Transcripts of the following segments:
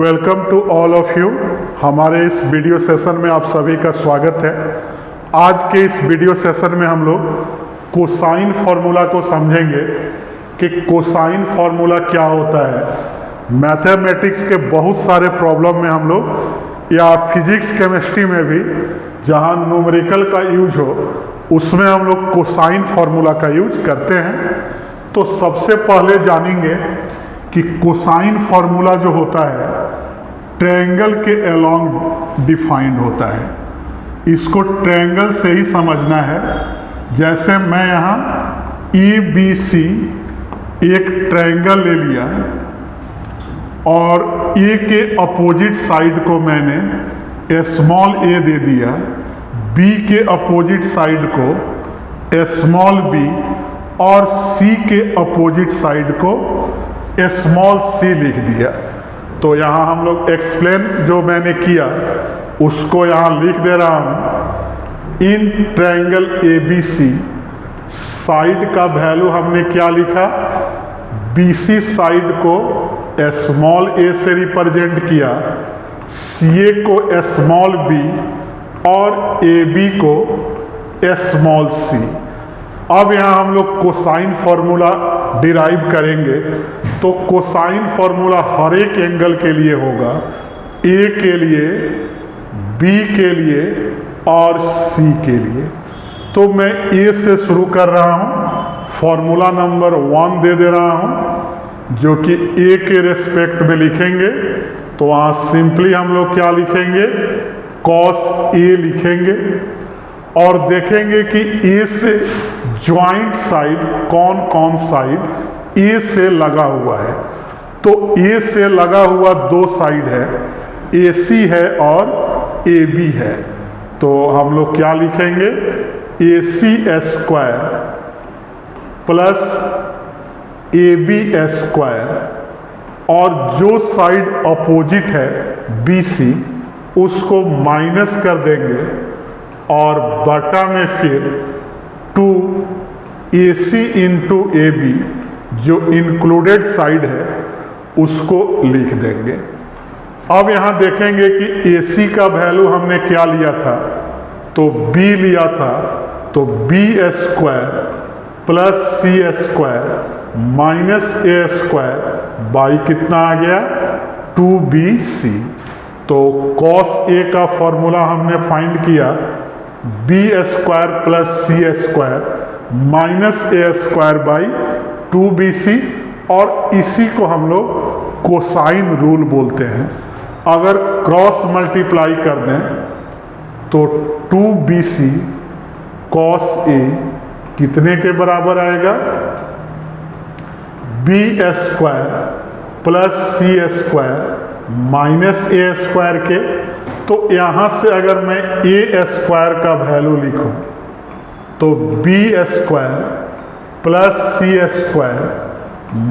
Welcome to all of you. हमारे इस video session में आप सभी का स्वागत है। आज के इस वीडियो सेशन में हम लोग कोसाइन फार्मूला को समझेंगे कि कोसाइन फार्मूला क्या होता है। मैथमेटिक्स के बहुत सारे प्रॉब्लम में हम लोग या फिजिक्स केमिस्ट्री में भी जहाँ न्यूमेरिकल का यूज हो उसमें हम लोग कोसाइन फार्मूला का यूज करते हैं। तो सबसे पहले जानेंगे कि कोसाइन फार्मूला जो होता है ट्रायंगल के अलोंग डिफाइंड होता है। इसको ट्रायंगल से ही समझना है। जैसे मैं यहाँ ABC एक ट्रायंगल ले लिया और A के अपोजिट साइड को मैंने स्मॉल a दे दिया, B के अपोजिट साइड को स्मॉल b और C के अपोजिट साइड को स्मॉल c लिख दिया। तो यहाँ हम लोग एक्सप्लेन जो मैंने किया उसको यहाँ लिख दे रहा हूँ। इन ट्रायंगल ABC साइड का वैल्यू हमने क्या लिखा, BC साइड को स्मॉल a से रिप्रेजेंट किया, CA को स्मॉल b और AB को स्मॉल c। अब यहाँ हम लोग कोसाइन फार्मूला डिराइव करेंगे। तो कोसाइन फार्मूला हर एक एंगल के लिए होगा, A के लिए, B के लिए और C के लिए। तो मैं A से शुरू कर रहा हूँ, फार्मूला नंबर 1 दे रहा हूँ जो कि A के रेस्पेक्ट में लिखेंगे। तो वहाँ सिंपली हम लोग क्या लिखेंगे, cos A लिखेंगे और देखेंगे कि A से ज्वाइंट साइड कौन कौन साइड A से लगा हुआ है। तो A से लगा हुआ दो साइड है, AC है और AB है। तो हम लोग क्या लिखेंगे, AC square plus AB square और जो साइड अपोजिट है BC उसको माइनस कर देंगे और बटा में फिर 2AC इंटू AB जो इंक्लूडेड साइड है उसको लिख देंगे। अब यहाँ देखेंगे कि AC का वैल्यू हमने क्या लिया था, तो B लिया था। तो B square plus C square minus A square by कितना आ गया, 2BC। तो cos A का फॉर्मूला हमने फाइंड किया, B square plus C square minus A square by 2BC और इसी को हम लोग कोसाइन रूल बोलते हैं। अगर क्रॉस मल्टीप्लाई कर दें तो 2BC cos A कितने के बराबर आएगा, B square plus C square minus A square के। तो यहाँ से अगर मैं A स्क्वायर का वैल्यू लिखूं तो B square plus C square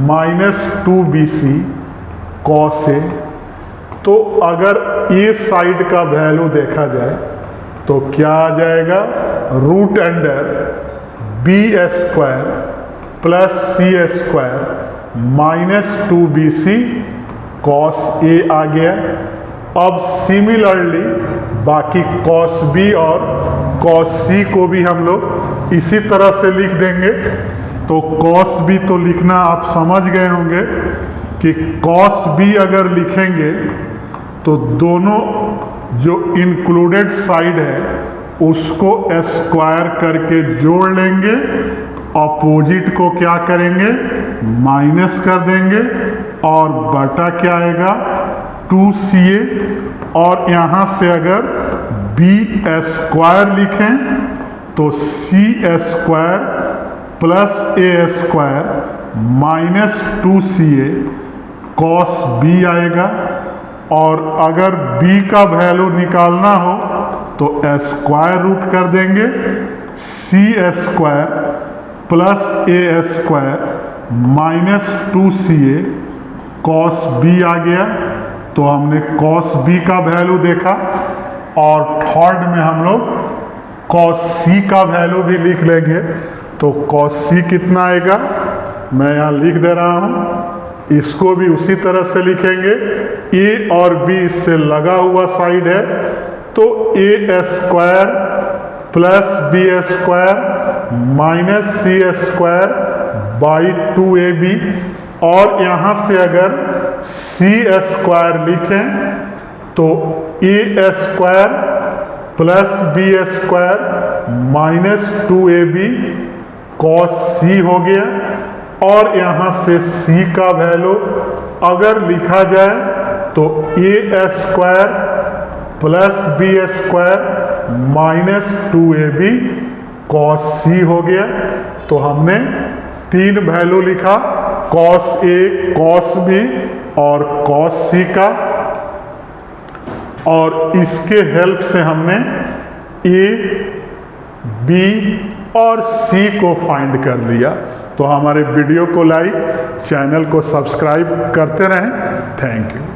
minus 2BC cos A। तो अगर A साइड का वैल्यू देखा जाए तो क्या आ जाएगा, root under B square plus C square minus 2BC cos A आ गया। अब सिमिलरली बाकी cos B और cos C को भी हम लोग इसी तरह से लिख देंगे। तो cos B तो लिखना आप समझ गए होंगे कि cos B अगर लिखेंगे तो दोनों जो इंक्लूडेड साइड है उसको स्क्वायर करके जोड़ लेंगे, अपोजिट को क्या करेंगे, माइनस कर देंगे और बटा क्या आएगा, 2CA। और यहाँ से अगर B स्क्वायर लिखें तो C square plus A square minus 2CA cos B आएगा। और अगर B का वैल्यू निकालना हो तो स्क्वायर रूट कर देंगे, C square plus A square minus 2CA cos B आ गया। तो हमने cos B का वैल्यू देखा और थर्ड में हम लोग cos C का वैल्यू भी लिख लेंगे। तो cos C कितना आएगा, मैं यहाँ लिख दे रहा हूँ, इसको भी उसी तरह से लिखेंगे, ए और बी इससे लगा हुआ साइड है, तो a square plus b square minus c square by 2ab, और यहाँ से अगर सी स्क्वायर लिखें तो a square plus b square minus 2ab cos c हो गया। और यहाँ से c का वैल्यू अगर लिखा जाए तो a square plus b square minus 2ab cos c हो गया। तो हमने 3 वैल्यू लिखा, कॉस ए, कॉस बी और कॉस सी का, और इसके हेल्प से हमने ए, बी और सी को फाइंड कर लिया। तो हमारे वीडियो को लाइक, चैनल को सब्सक्राइब करते रहें। Thank you.